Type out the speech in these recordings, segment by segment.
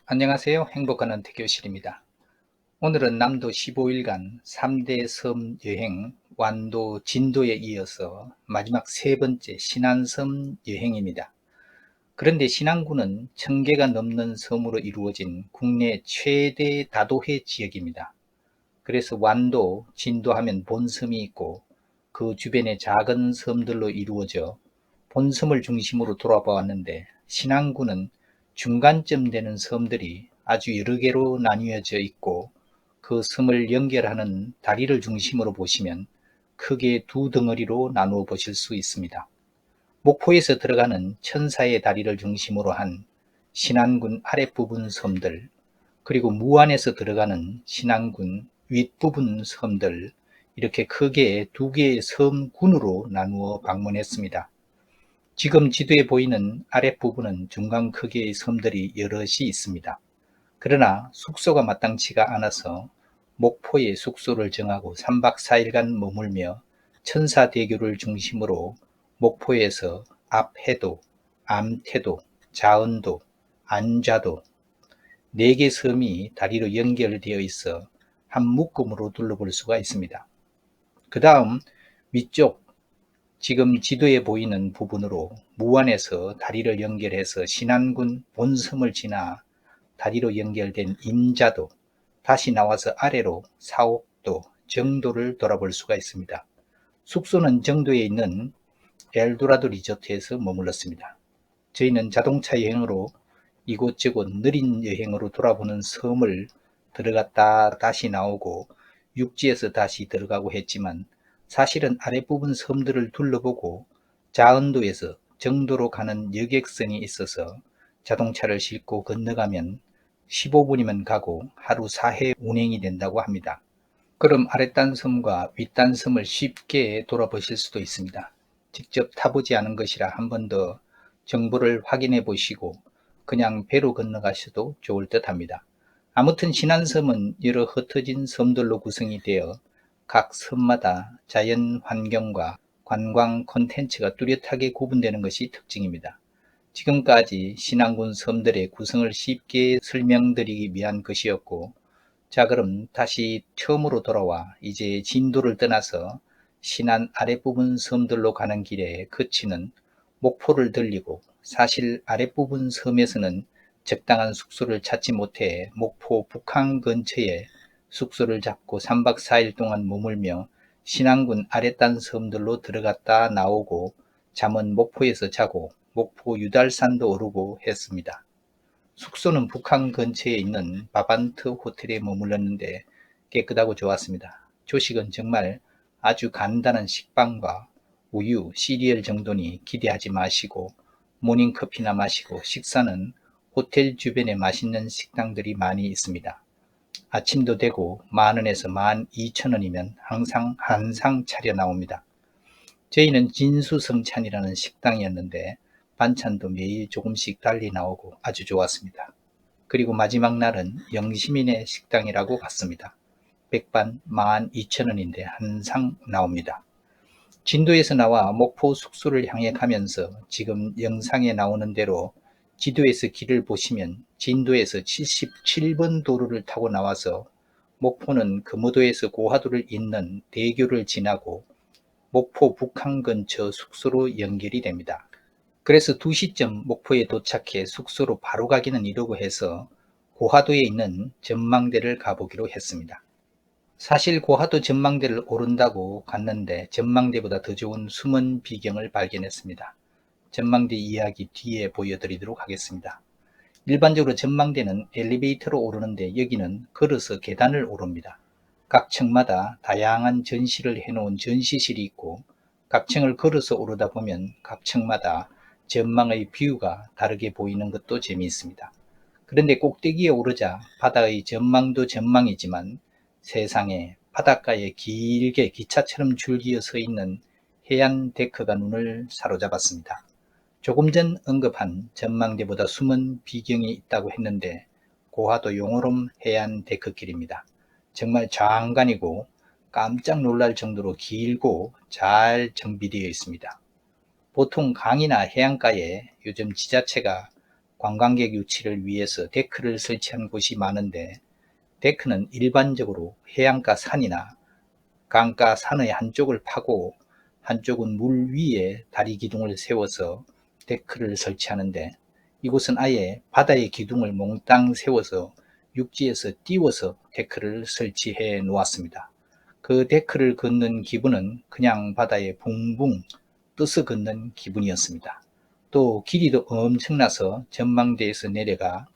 안녕하세요. 행복한 태교실입니다. 오늘은 남도 15일간 3대 섬 여행 완도 진도에 이어서 마지막 세 번째 신안섬 여행입니다. 그런데 신안군은 1000개가 넘는 섬으로 이루어진 국내 최대 다도해 지역입니다. 그래서 완도, 진도 하면 본섬이 있고 그 주변의 작은 섬들로 이루어져 본섬을 중심으로 돌아보았는데 신안군은 중간점 되는 섬들이 아주 여러 개로 나뉘어져 있고 그 섬을 연결하는 다리를 중심으로 보시면 크게 두 덩어리로 나누어 보실 수 있습니다. 목포에서 들어가는 천사의 다리를 중심으로 한 신안군 아랫부분 섬들, 그리고 무안에서 들어가는 신안군 윗부분 섬들, 이렇게 크게 두 개의 섬군으로 나누어 방문했습니다. 지금 지도에 보이는 아랫부분은 중간 크기의 섬들이 여럿이 있습니다. 그러나 숙소가 마땅치가 않아서 목포에 숙소를 정하고 3박 4일간 머물며 천사대교를 중심으로 목포에서 앞해도, 암태도, 자은도, 안좌도 4개 섬이 다리로 연결되어 있어 한 묶음으로 둘러볼 수가 있습니다. 그 다음 위쪽 지금 지도에 보이는 부분으로 무안에서 다리를 연결해서 신안군 본섬을 지나 다리로 연결된 임자도, 다시 나와서 아래로 사옥도, 정도를 돌아볼 수가 있습니다. 숙소는 정도에 있는 엘도라도 리조트에서 머물렀습니다. 저희는 자동차 여행으로 이곳저곳 느린 여행으로 돌아보는 섬을 들어갔다 다시 나오고 육지에서 다시 들어가고 했지만 사실은 아랫부분 섬들을 둘러보고 자은도에서 정도로 가는 여객선이 있어서 자동차를 싣고 건너가면 15분이면 가고 하루 4회 운행이 된다고 합니다. 그럼 아랫단 섬과 윗단 섬을 쉽게 돌아보실 수도 있습니다. 직접 타보지 않은 것이라 한 번 더 정보를 확인해 보시고 그냥 배로 건너가셔도 좋을 듯 합니다. 아무튼 신안섬은 여러 흩어진 섬들로 구성이 되어 각 섬마다 자연 환경과 관광 콘텐츠가 뚜렷하게 구분되는 것이 특징입니다. 지금까지 신안군 섬들의 구성을 쉽게 설명드리기 위한 것이었고, 자 그럼 다시 처음으로 돌아와 이제 진도를 떠나서 신안 아랫부분 섬들로 가는 길에 그치는 목포를 들리고, 사실 아랫부분 섬에서는 적당한 숙소를 찾지 못해 목포 북항 근처에 숙소를 잡고 3박 4일 동안 머물며 신안군 아랫단 섬들로 들어갔다 나오고 잠은 목포에서 자고 목포 유달산도 오르고 했습니다. 숙소는 북한 근처에 있는 바반트 호텔에 머물렀는데 깨끗하고 좋았습니다. 조식은 정말 아주 간단한 식빵과 우유, 시리얼 정도니 기대하지 마시고 모닝커피나 마시고, 식사는 호텔 주변에 맛있는 식당들이 많이 있습니다. 아침도 되고 10,000원에서 12,000원이면 항상 한 상 차려 나옵니다. 저희는 진수성찬이라는 식당이었는데 반찬도 매일 조금씩 달리 나오고 아주 좋았습니다. 그리고 마지막 날은 영시민의 식당이라고 갔습니다. 백반 12,000원인데 한 상 나옵니다. 진도에서 나와 목포 숙소를 향해 가면서 지금 영상에 나오는 대로 지도에서 길을 보시면 진도에서 77번 도로를 타고 나와서 목포는 금오도에서 고화도를 잇는 대교를 지나고 목포 북항 근처 숙소로 연결이 됩니다. 그래서 2시쯤 목포에 도착해 숙소로 바로 가기는 이러고 해서 고화도에 있는 전망대를 가보기로 했습니다. 사실 고화도 전망대를 오른다고 갔는데 전망대보다 더 좋은 숨은 비경을 발견했습니다. 전망대 이야기 뒤에 보여드리도록 하겠습니다. 일반적으로 전망대는 엘리베이터로 오르는데 여기는 걸어서 계단을 오릅니다. 각 층마다 다양한 전시를 해놓은 전시실이 있고 각 층을 걸어서 오르다 보면 각 층마다 전망의 뷰가 다르게 보이는 것도 재미있습니다. 그런데 꼭대기에 오르자 바다의 전망도 전망이지만 세상에 바닷가에 길게 기차처럼 줄기어 서 있는 해안 데크가 눈을 사로잡았습니다. 조금 전 언급한 전망대보다 숨은 비경이 있다고 했는데 고화도 용오름 해안 데크길입니다. 정말 장관이고 깜짝 놀랄 정도로 길고 잘 정비되어 있습니다. 보통 강이나 해안가에 요즘 지자체가 관광객 유치를 위해서 데크를 설치한 곳이 많은데, 데크는 일반적으로 해안가 산이나 강가 산의 한쪽을 파고 한쪽은 물 위에 다리 기둥을 세워서 데크를 설치하는데, 이곳은 아예 바다의 기둥을 몽땅 세워서 육지에서 띄워서 데크를 설치해 놓았습니다. 그 데크를 걷는 기분은 그냥 바다에 붕붕 떠서 걷는 기분이었습니다. 또 길이도 엄청나서 전망대에서 내려가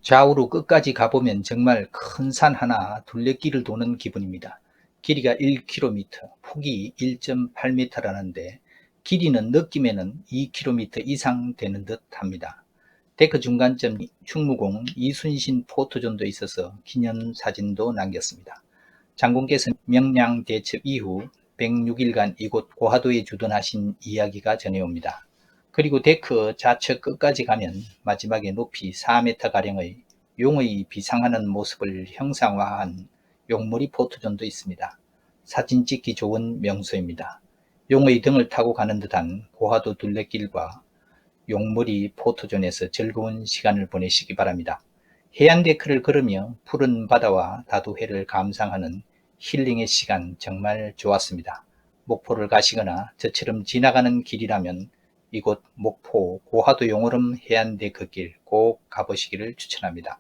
좌우로 끝까지 가보면 정말 큰 산 하나 둘레길을 도는 기분입니다. 길이가 1km, 폭이 1.8m라는데 길이는 느낌에는 2km 이상 되는 듯 합니다. 데크 중간점 충무공 이순신 포토존도 있어서 기념사진도 남겼습니다. 장군께서 명량 대첩 이후 106일간 이곳 고하도에 주둔하신 이야기가 전해옵니다. 그리고 데크 좌측 끝까지 가면 마지막에 높이 4m가량의 용의 비상하는 모습을 형상화한 용머리 포토존도 있습니다. 사진 찍기 좋은 명소입니다. 용의 등을 타고 가는 듯한 고하도 둘레길과 용머리 포토존에서 즐거운 시간을 보내시기 바랍니다. 해안데크를 걸으며 푸른 바다와 다도해를 감상하는 힐링의 시간 정말 좋았습니다. 목포를 가시거나 저처럼 지나가는 길이라면 이곳 목포 고하도 용오름 해안데크길 꼭 가보시기를 추천합니다.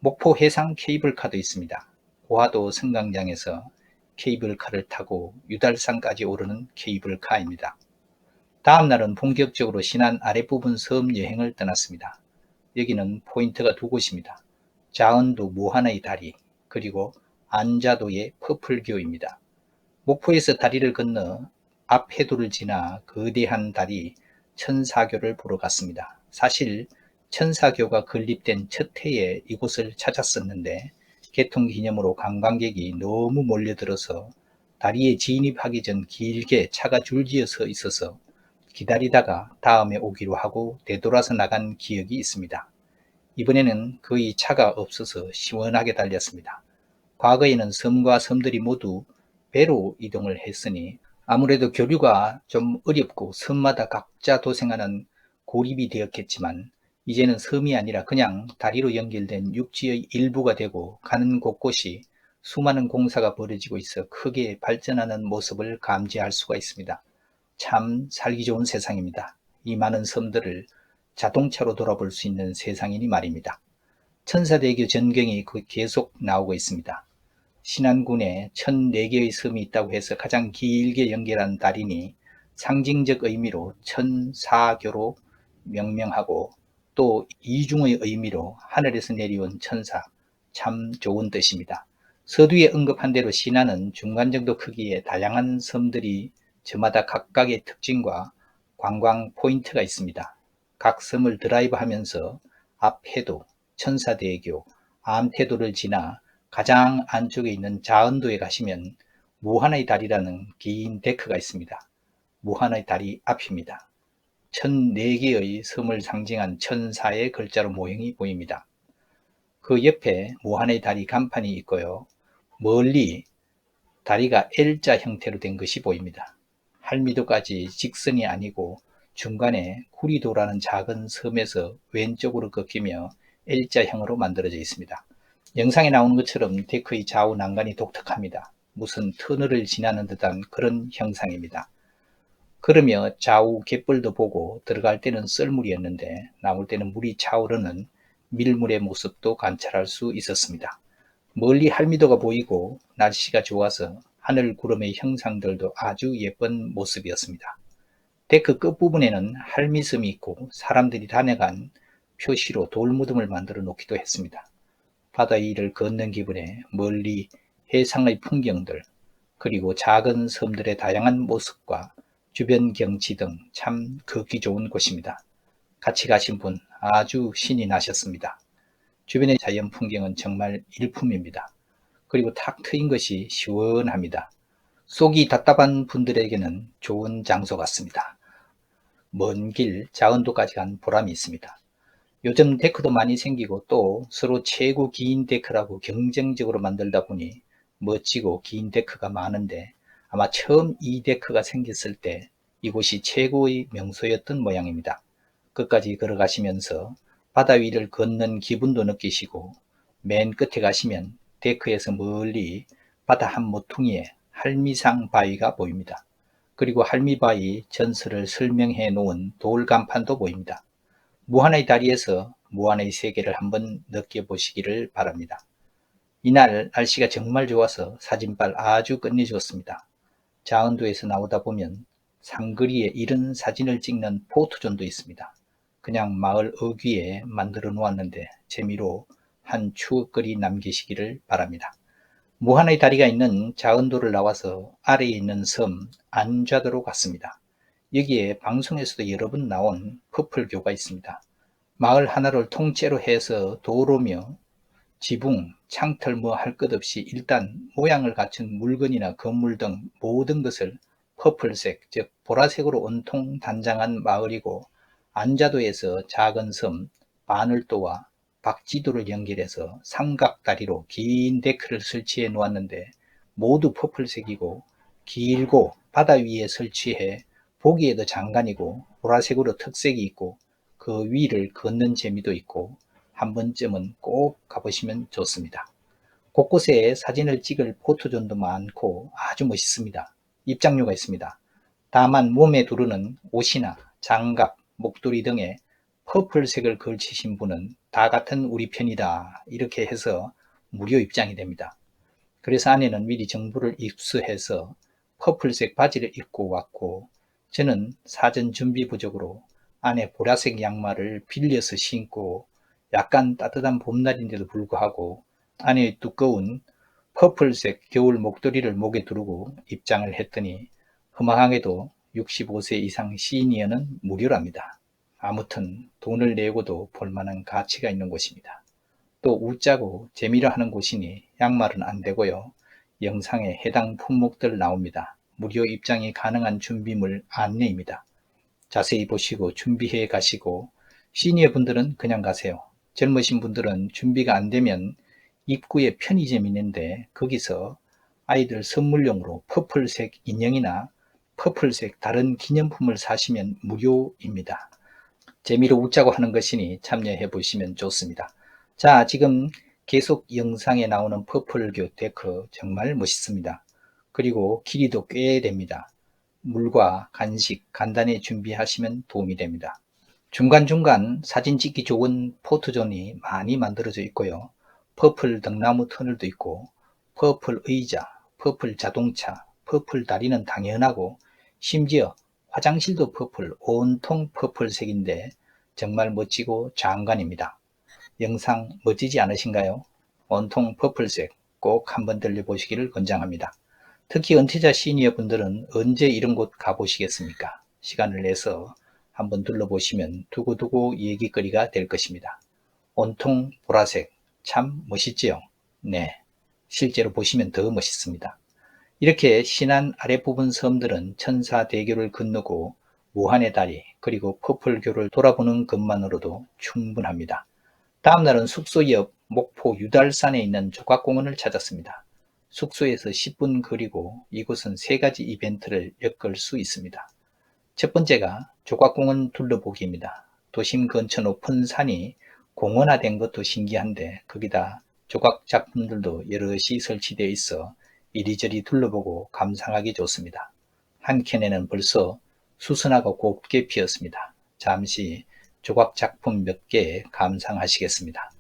목포 해상 케이블카도 있습니다. 고하도 승강장에서 케이블카를 타고 유달산까지 오르는 케이블카입니다. 다음 날은 본격적으로 신안 아랫부분 섬 여행을 떠났습니다. 여기는 포인트가 두 곳입니다. 자은도 무하나의 다리, 그리고 안자도의 퍼플교입니다. 목포에서 다리를 건너 앞 해도를 지나 거대한 다리 천사교를 보러 갔습니다. 사실 천사교가 건립된 첫 해에 이곳을 찾았었는데 개통기념으로 관광객이 너무 몰려들어서 다리에 진입하기 전 길게 차가 줄지어 서 있어서 기다리다가 다음에 오기로 하고 되돌아서 나간 기억이 있습니다. 이번에는 거의 차가 없어서 시원하게 달렸습니다. 과거에는 섬과 섬들이 모두 배로 이동을 했으니 아무래도 교류가 좀 어렵고 섬마다 각자 도생하는 고립이 되었겠지만, 이제는 섬이 아니라 그냥 다리로 연결된 육지의 일부가 되고 가는 곳곳이 수많은 공사가 벌어지고 있어 크게 발전하는 모습을 감지할 수가 있습니다. 참 살기 좋은 세상입니다. 이 많은 섬들을 자동차로 돌아볼 수 있는 세상이니 말입니다. 천사대교 전경이 계속 나오고 있습니다. 신안군에 1004개의 섬이 있다고 해서 가장 길게 연결한 다리니 상징적 의미로 천사교로 명명하고, 또 이중의 의미로 하늘에서 내려온 천사, 참 좋은 뜻입니다. 서두에 언급한 대로 신안은 중간 정도 크기의 다양한 섬들이 저마다 각각의 특징과 관광 포인트가 있습니다. 각 섬을 드라이브 하면서 앞해도, 천사대교, 암태도를 지나 가장 안쪽에 있는 자은도에 가시면 무하나의 다리라는 긴 데크가 있습니다. 무하나의 다리 앞입니다. 1004개의 섬을 상징한 천사의 글자로 모형이 보입니다. 그 옆에 무하나의 다리 간판이 있고요. 멀리 다리가 L자 형태로 된 것이 보입니다. 할미도까지 직선이 아니고 중간에 구리도라는 작은 섬에서 왼쪽으로 꺾이며 L자형으로 만들어져 있습니다. 영상에 나오는 것처럼 데크의 좌우 난간이 독특합니다. 무슨 터널을 지나는 듯한 그런 형상입니다. 그러며 좌우 갯벌도 보고 들어갈 때는 썰물이었는데 나올 때는 물이 차오르는 밀물의 모습도 관찰할 수 있었습니다. 멀리 할미도가 보이고 날씨가 좋아서 하늘 구름의 형상들도 아주 예쁜 모습이었습니다. 데크 끝부분에는 할미섬이 있고 사람들이 다녀간 표시로 돌무덤을 만들어 놓기도 했습니다. 바다 위를 걷는 기분에 멀리 해상의 풍경들, 그리고 작은 섬들의 다양한 모습과 주변 경치 등 참 걷기 좋은 곳입니다. 같이 가신 분 아주 신이 나셨습니다. 주변의 자연 풍경은 정말 일품입니다. 그리고 탁 트인 것이 시원합니다. 속이 답답한 분들에게는 좋은 장소 같습니다. 먼 길 자은도까지 간 보람이 있습니다. 요즘 데크도 많이 생기고 또 서로 최고 긴 데크라고 경쟁적으로 만들다 보니 멋지고 긴 데크가 많은데, 아마 처음 이 데크가 생겼을 때 이곳이 최고의 명소였던 모양입니다. 끝까지 걸어가시면서 바다 위를 걷는 기분도 느끼시고 맨 끝에 가시면 데크에서 멀리 바다 한 모퉁이에 할미상 바위가 보입니다. 그리고 할미바위 전설을 설명해 놓은 돌 간판도 보입니다. 무한의 다리에서 무한의 세계를 한번 느껴보시기를 바랍니다. 이날 날씨가 정말 좋아서 사진빨 아주 끝내주었습니다. 자은도에서 나오다 보면 상거리에 이런 사진을 찍는 포토존도 있습니다. 그냥 마을 어귀에 만들어 놓았는데 재미로 한 추억거리 남기시기를 바랍니다. 무한의 다리가 있는 자은도를 나와서 아래에 있는 섬 안좌도로 갔습니다. 여기에 방송에서도 여러 번 나온 퍼플교가 있습니다. 마을 하나를 통째로 해서 도로며 지붕, 창틀 뭐 할 것 없이 일단 모양을 갖춘 물건이나 건물 등 모든 것을 퍼플색, 즉 보라색으로 온통 단장한 마을이고 안자도에서 작은 섬 바늘도와 박지도를 연결해서 삼각다리로 긴 데크를 설치해 놓았는데 모두 퍼플색이고 길고 바다 위에 설치해 보기에도 장관이고 보라색으로 특색이 있고 그 위를 걷는 재미도 있고 한 번쯤은 꼭 가보시면 좋습니다. 곳곳에 사진을 찍을 포토존도 많고 아주 멋있습니다. 입장료가 있습니다. 다만 몸에 두르는 옷이나 장갑, 목도리 등에 퍼플색을 걸치신 분은 다 같은 우리 편이다 이렇게 해서 무료 입장이 됩니다. 그래서 아내는 미리 정보를 입수해서 퍼플색 바지를 입고 왔고 저는 사전 준비 부족으로 아내 보라색 양말을 빌려서 신고 약간 따뜻한 봄날인데도 불구하고 아내의 두꺼운 퍼플색 겨울 목도리를 목에 두르고 입장을 했더니 허망하게도 65세 이상 시니어는 무료랍니다. 아무튼 돈을 내고도 볼만한 가치가 있는 곳입니다. 또 웃자고 재미로 하는 곳이니 양말은 안 되고요. 영상에 해당 품목들 나옵니다. 무료 입장이 가능한 준비물 안내입니다. 자세히 보시고 준비해 가시고 시니어 분들은 그냥 가세요. 젊으신 분들은 준비가 안 되면 입구에 편의점이 있는데 거기서 아이들 선물용으로 퍼플색 인형이나 퍼플색 다른 기념품을 사시면 무료입니다. 재미로 웃자고 하는 것이니 참여해 보시면 좋습니다. 자, 지금 계속 영상에 나오는 퍼플교 데크 정말 멋있습니다. 그리고 길이도 꽤 됩니다. 물과 간식 간단히 준비하시면 도움이 됩니다. 중간중간 사진 찍기 좋은 포토존이 많이 만들어져 있고요. 퍼플 등나무 터널도 있고 퍼플 의자, 퍼플 자동차, 퍼플 다리는 당연하고 심지어 화장실도 퍼플, 온통 퍼플색인데 정말 멋지고 장관입니다. 영상 멋지지 않으신가요? 온통 퍼플색 꼭 한번 들려보시기를 권장합니다. 특히 은퇴자 시니어 분들은 언제 이런 곳 가보시겠습니까? 시간을 내서 한번 둘러보시면 두고두고 얘기거리가 될 것입니다. 온통 보라색 참 멋있지요? 네, 실제로 보시면 더 멋있습니다. 이렇게 신안 아랫부분 섬들은 천사대교를 건너고 무한의 다리 그리고 퍼플교를 돌아보는 것만으로도 충분합니다. 다음날은 숙소 옆 목포 유달산에 있는 조각공원을 찾았습니다. 숙소에서 10분 거리고 이곳은 3가지 이벤트를 엮을 수 있습니다. 첫 번째가 조각공원 둘러보기입니다. 도심 근처 높은 산이 공원화된 것도 신기한데 거기다 조각 작품들도 여럿이 설치되어 있어 이리저리 둘러보고 감상하기 좋습니다. 한켠에는 벌써 수선화가 곱게 피었습니다. 잠시 조각 작품 몇 개 감상하시겠습니다.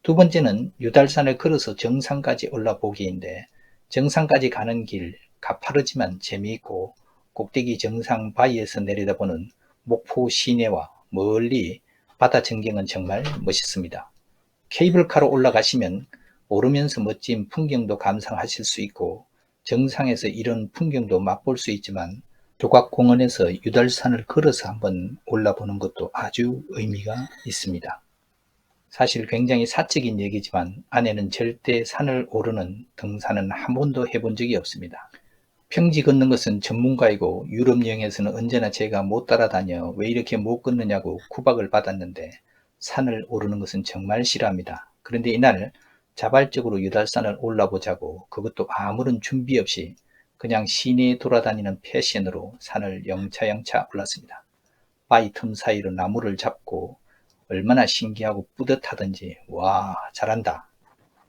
두 번째는 유달산을 걸어서 정상까지 올라보기인데 정상까지 가는 길 가파르지만 재미있고 꼭대기 정상 바위에서 내려다보는 목포 시내와 멀리 바다 전경은 정말 멋있습니다. 케이블카로 올라가시면 오르면서 멋진 풍경도 감상하실 수 있고 정상에서 이런 풍경도 맛볼 수 있지만 조각공원에서 유달산을 걸어서 한번 올라보는 것도 아주 의미가 있습니다. 사실 굉장히 사적인 얘기지만 아내는 절대 산을 오르는 등산은 한 번도 해본 적이 없습니다. 평지 걷는 것은 전문가이고 유럽 여행에서는 언제나 제가 못 따라다녀 왜 이렇게 못 걷느냐고 구박을 받았는데 산을 오르는 것은 정말 싫어합니다. 그런데 이날 자발적으로 유달산을 올라보자고 그것도 아무런 준비 없이 그냥 시내에 돌아다니는 패션으로 산을 영차영차 올랐습니다. 바위 틈 사이로 나무를 잡고 얼마나 신기하고 뿌듯하던지 와 잘한다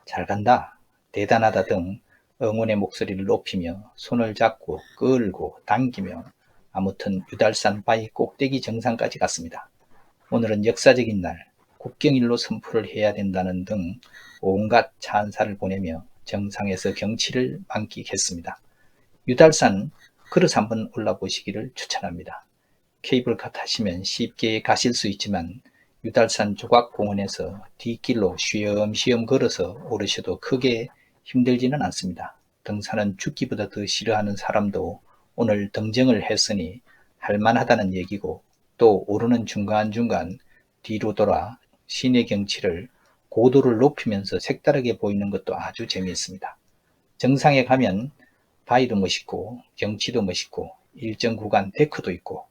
잘 간다 대단하다 등 응원의 목소리를 높이며 손을 잡고 끌고 당기며 아무튼 유달산 바위 꼭대기 정상까지 갔습니다. 오늘은 역사적인 날 국경일로 선포를 해야 된다는 등 온갖 찬사를 보내며 정상에서 경치를 만끽했습니다. 유달산 걸어서 한번 올라보시기를 추천합니다. 케이블카 타시면 쉽게 가실 수 있지만 유달산 조각공원에서 뒷길로 쉬엄쉬엄 걸어서 오르셔도 크게 힘들지는 않습니다. 등산은 죽기보다 더 싫어하는 사람도 오늘 등정을 했으니 할만하다는 얘기고 또 오르는 중간중간 뒤로 돌아 시내 경치를 고도를 높이면서 색다르게 보이는 것도 아주 재미있습니다. 정상에 가면 바위도 멋있고 경치도 멋있고 일정 구간 데크도 있고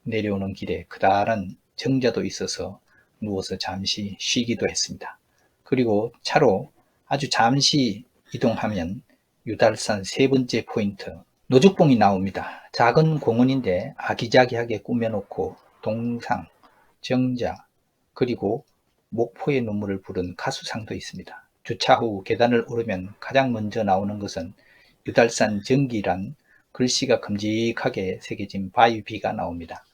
내려오는 길에 커다란 정자도 있어서 누워서 잠시 쉬기도 했습니다. 그리고 차로 아주 잠시 이동하면 유달산 세 번째 포인트 노죽봉이 나옵니다. 작은 공원인데 아기자기하게 꾸며놓고 동상, 정자, 그리고 목포의 눈물을 부른 가수상도 있습니다. 주차 후 계단을 오르면 가장 먼저 나오는 것은 유달산 정기란 글씨가 큼직하게 새겨진 바위비가 나옵니다.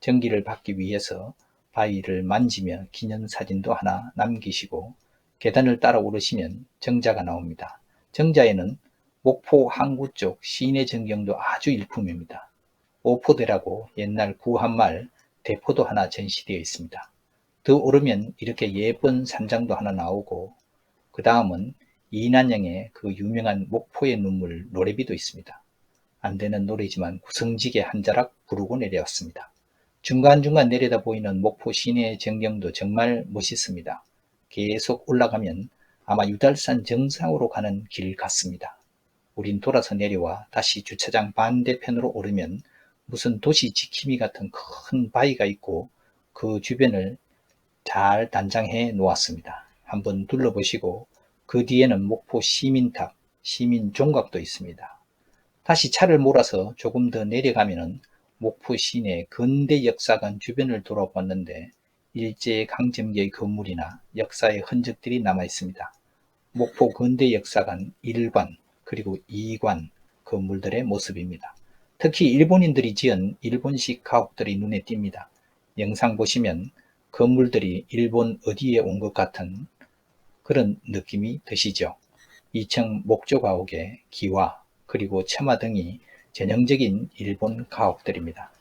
정기를 받기 위해서 바위를 만지며 기념사진도 하나 남기시고 계단을 따라 오르시면 정자가 나옵니다. 정자에는 목포 항구 쪽 시내 전경도 아주 일품입니다. 오포대라고 옛날 구한말 대포도 하나 전시되어 있습니다. 더 오르면 이렇게 예쁜 산장도 하나 나오고 그 다음은 이난영의 그 유명한 목포의 눈물 노래비도 있습니다. 안 되는 노래지만 구성지게 한 자락 부르고 내려왔습니다. 중간중간 내려다 보이는 목포 시내 전경도 정말 멋있습니다. 계속 올라가면 아마 유달산 정상으로 가는 길 같습니다. 우린 돌아서 내려와 다시 주차장 반대편으로 오르면 무슨 도시 지킴이 같은 큰 바위가 있고 그 주변을 잘 단장해 놓았습니다. 한번 둘러보시고 그 뒤에는 목포 시민탑, 시민종각도 있습니다. 다시 차를 몰아서 조금 더 내려가면 목포 시내 근대 역사관 주변을 돌아봤는데 일제강점기의 건물이나 역사의 흔적들이 남아 있습니다. 목포 근대 역사관 1관 그리고 2관 건물들의 모습입니다. 특히 일본인들이 지은 일본식 가옥들이 눈에 띕니다. 영상 보시면 건물들이 일본 어디에 온 것 같은 그런 느낌이 드시죠. 2층 목조 가옥의 기와 그리고 처마 등이 전형적인 일본 가옥들입니다.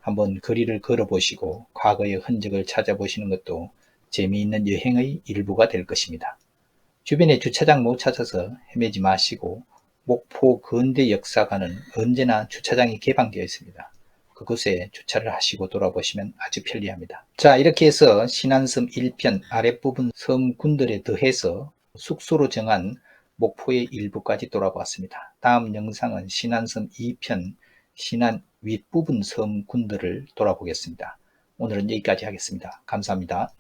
한번 거리를 걸어보시고 과거의 흔적을 찾아보시는 것도 재미있는 여행의 일부가 될 것입니다. 주변에 주차장 못 찾아서 헤매지 마시고 목포 근대역사관은 언제나 주차장이 개방되어 있습니다. 그곳에 주차를 하시고 돌아보시면 아주 편리합니다. 자, 이렇게 해서 신안섬 1편 아랫부분 섬군들에 더해서 숙소로 정한 목포의 일부까지 돌아보았습니다. 다음 영상은 신안섬 2편 신안 윗부분 섬군들을 돌아보겠습니다. 오늘은 여기까지 하겠습니다. 감사합니다.